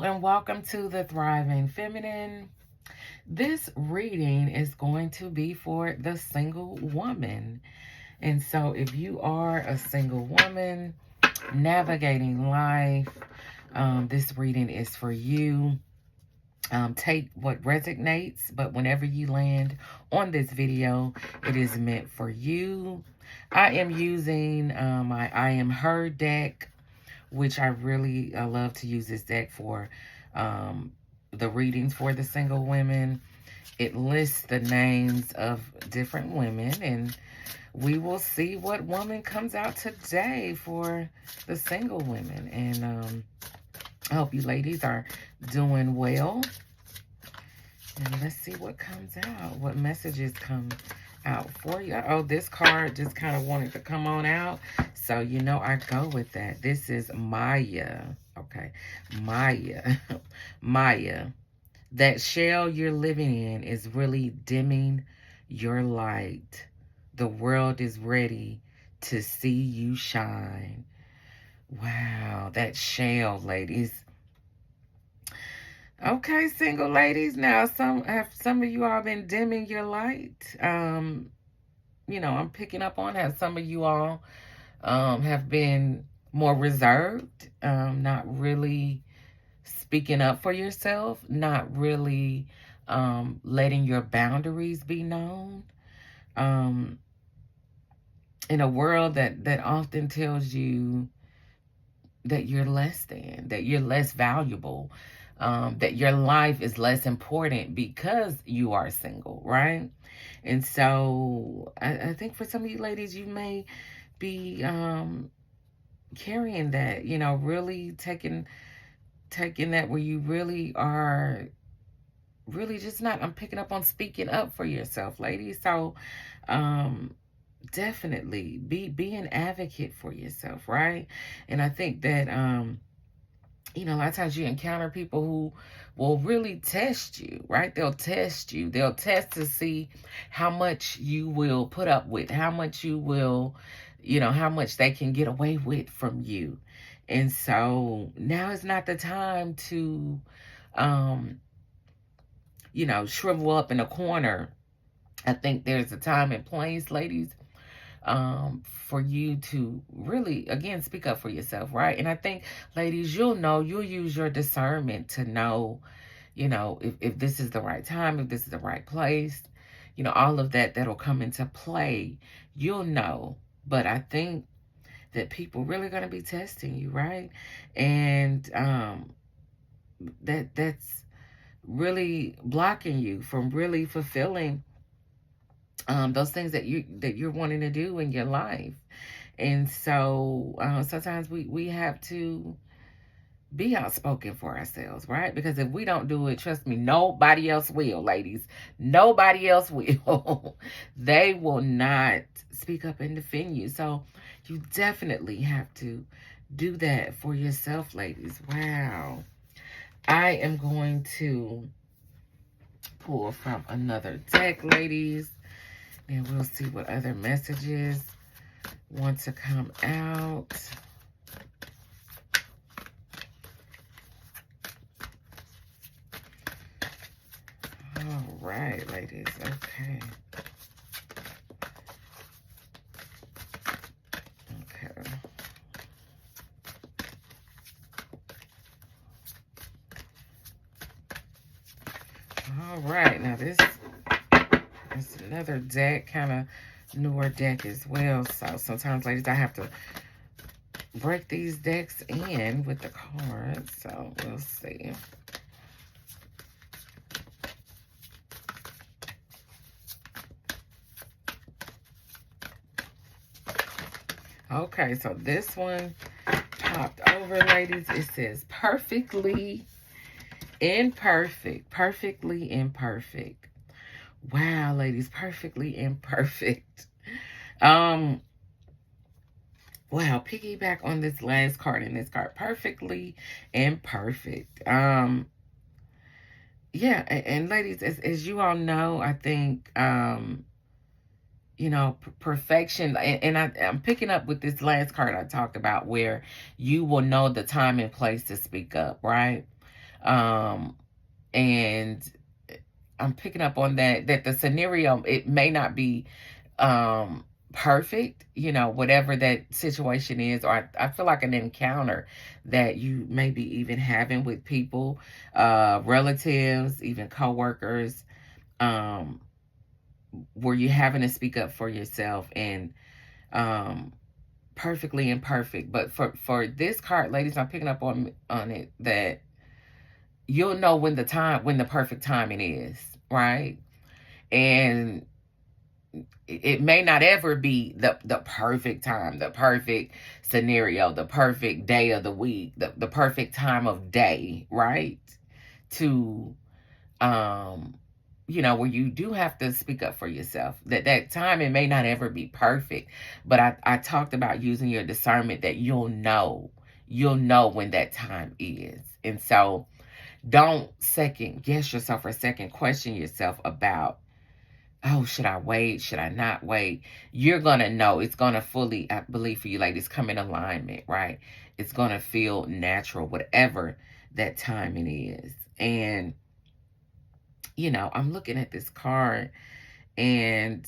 and welcome to the Thriving Feminine. This reading is going to be for the single woman. And so, if you are a single woman navigating life, this reading is for you. Take what resonates, but whenever you land on this video, it is meant for you. I am using my I Am Her deck, which I really love to use this deck for the readings for the single women. It lists the names of different women, and we will see what woman comes out today for the single women. And I hope you ladies are doing well. And let's see what comes out, what messages come out for you. Oh, this card just kind of wanted to come on out. So, you know, I go with that. This is Maya. Okay. Maya. Maya. That shell you're living in is really dimming your light. The world is ready to see you shine. Wow. That shell, ladies. Okay, single ladies. Now, some of you all been dimming your light. You know, I'm picking up on how some of you all have been more reserved, not really speaking up for yourself, not really letting your boundaries be known. In a world that often tells you that you're less than, that you're less valuable, that your life is less important because you are single, right? And so I think for some of you ladies, you may be carrying that, you know, really taking that where you really are really just not, I'm picking up on speaking up for yourself, ladies. So definitely be an advocate for yourself, right? And I think that you know, a lot of times you encounter people who will really test you, right? They'll test you. They'll test to see how much you will put up with, how much you will, you know, how much they can get away with from you. And so now is not the time to, you know, shrivel up in a corner. I think there's a time and place, ladies, for you to really, again, speak up for yourself, right? And I think, ladies, you'll use your discernment to know, you know, if this is the right time, if this is the right place, you know, all of that'll come into play. You'll know. But I think that people really going to be testing you, right? And that's really blocking you from really fulfilling those things that you're wanting to do in your life. And so sometimes we have to be outspoken for ourselves, right? Because if we don't do it, trust me, nobody else will, ladies. Nobody else will. They will not speak up and defend you. So you definitely have to do that for yourself, ladies. Wow. I am going to pull from another deck, ladies. And we'll see what other messages want to come out. All right, ladies. Okay. Okay. All right. Now this is another deck, kind of newer deck as well. So sometimes, ladies, I have to break these decks in with the cards. So we'll see. Okay, so this one popped over, ladies. It says perfectly imperfect. Perfectly imperfect. Wow, ladies, perfectly imperfect. Wow, piggyback on this last card in this card. Perfectly imperfect. Yeah, and ladies, as you all know, I think you know, perfection, and I'm picking up with this last card I talked about, where you will know the time and place to speak up, right? Um, and I'm picking up on that the scenario, it may not be perfect, you know, whatever that situation is, or I feel like an encounter that you may be even having with people, relatives, even coworkers, um, where you're having to speak up for yourself, and um perfectly imperfect. But for this card, ladies, I'm picking up on it that you'll know when the perfect timing is, right? And it may not ever be the perfect time, the perfect scenario, the perfect day of the week, the perfect time of day, right? To you know, where you do have to speak up for yourself. That time, it may not ever be perfect, but I talked about using your discernment, that you'll know when that time is. And so don't second guess yourself, or second question yourself about, oh, should I wait? Should I not wait? You're going to know. It's going to fully, I believe for you ladies, come in alignment, right? It's going to feel natural, whatever that timing is. And, you know, I'm looking at this card, and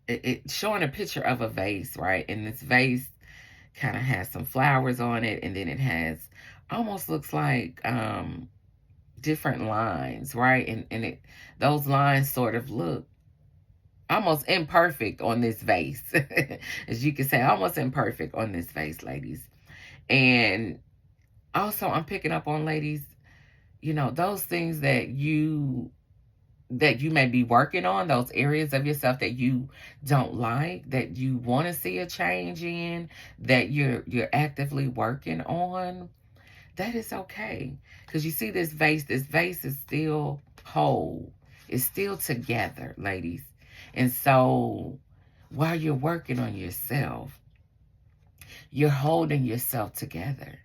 it's showing a picture of a vase, right? And this vase kind of has some flowers on it, and then it has, almost looks like different lines, right? And those lines sort of look almost imperfect on this vase. As you can say, almost imperfect on this vase, ladies. And also, I'm picking up on, ladies, you know, those things that you may be working on, those areas of yourself that you don't like, that you want to see a change in, that you're actively working on. That is okay. Because you see this vase is still whole. It's still together, ladies. And so while you're working on yourself, you're holding yourself together,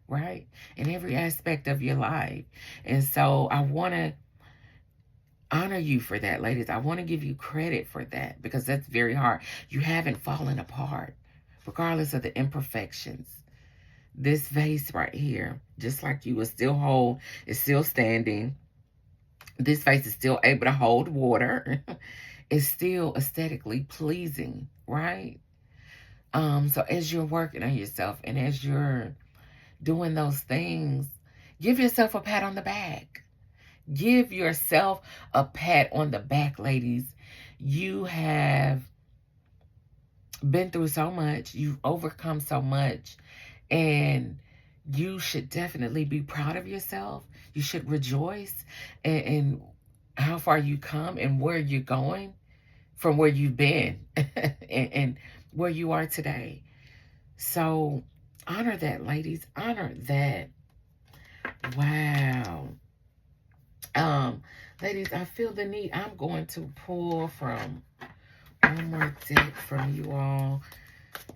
right? In every aspect of your life. And so I want to honor you for that, ladies. I want to give you credit for that, because that's very hard. You haven't fallen apart, regardless of the imperfections. This vase right here, just like you, is still whole, is still standing. This vase is still able to hold water. It's still aesthetically pleasing, right? So as you're working on yourself, and as you're doing those things, give yourself a pat on the back. Give yourself a pat on the back, ladies. You have been through so much. You've overcome so much. And you should definitely be proud of yourself. You should rejoice in how far you come and where you're going from where you've been and where you are today. So honor that, ladies. Honor that. Wow. Ladies, I feel the need. I'm going to pull from one more deck from you all,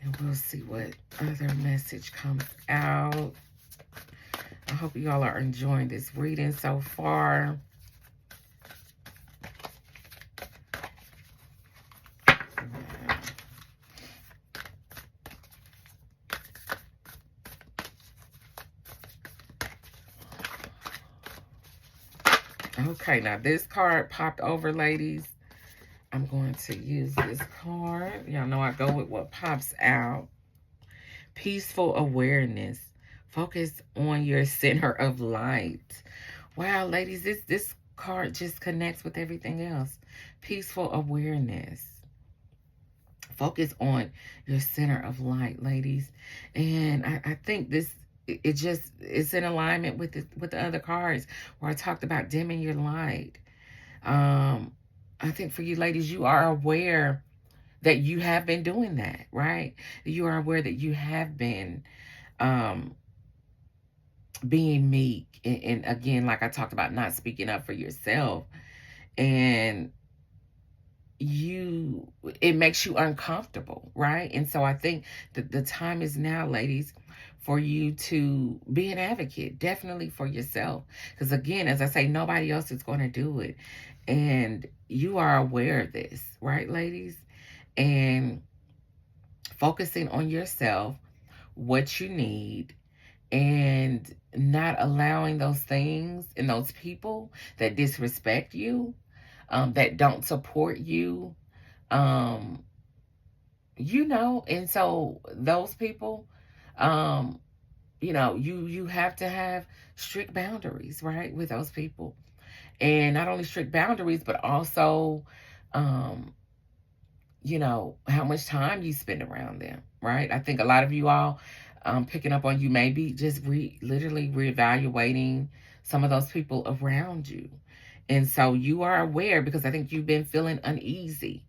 and we'll see what other message comes out. I hope you all are enjoying this reading so far. Okay, now this card popped over, ladies. I'm going to use this card. Y'all know I go with what pops out. Peaceful awareness. Focus on your center of light. Wow, ladies, this card just connects with everything else. Peaceful awareness. Focus on your center of light, ladies. And I think this, it's in alignment with the other cards where I talked about dimming your light. I think for you ladies, you are aware that you have been doing that, right? You are aware that you have been being meek, and again, like I talked about, not speaking up for yourself, and it makes you uncomfortable, right? And so I think that the time is now, ladies, for you to be an advocate, definitely for yourself. Because again, as I say, nobody else is going to do it. And you are aware of this, right, ladies? And focusing on yourself, what you need, and not allowing those things and those people that disrespect you, that don't support you, and so those people, you have to have strict boundaries, right, with those people. And not only strict boundaries, but also, how much time you spend around them, right? I think a lot of you all, picking up on, you maybe just literally reevaluating some of those people around you. And so you are aware, because I think you've been feeling uneasy.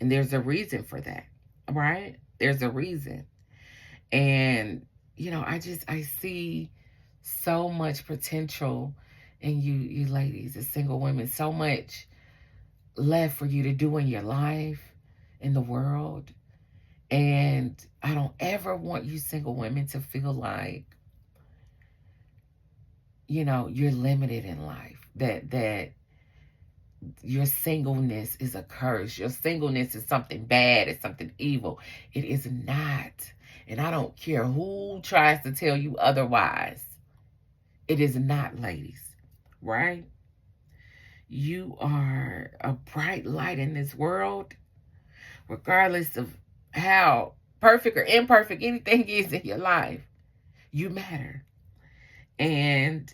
And there's a reason for that, right? There's a reason. And, I see so much potential in you ladies, as single women, so much left for you to do in your life, in the world. And I don't ever want you single women to feel like, you're limited in life, that your singleness is a curse. Your singleness is something bad. It's something evil. It is not. And I don't care who tries to tell you otherwise. It is not, ladies, right? You are a bright light in this world, regardless of how perfect or imperfect anything is in your life. You matter. And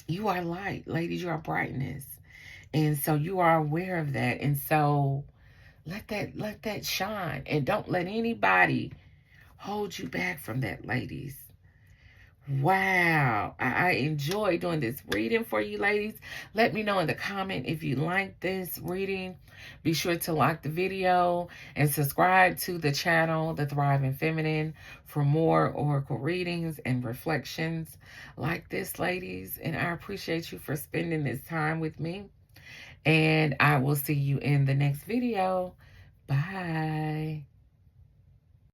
you are light, ladies. You are brightness. And so you are aware of that. And so let that shine. And don't let anybody hold you back from that, ladies. Wow. I enjoy doing this reading for you, ladies. Let me know in the comment if you like this reading. Be sure to like the video and subscribe to the channel, The Thriving Feminine, for more oracle readings and reflections like this, ladies. And I appreciate you for spending this time with me. And I will see you in the next video. Bye.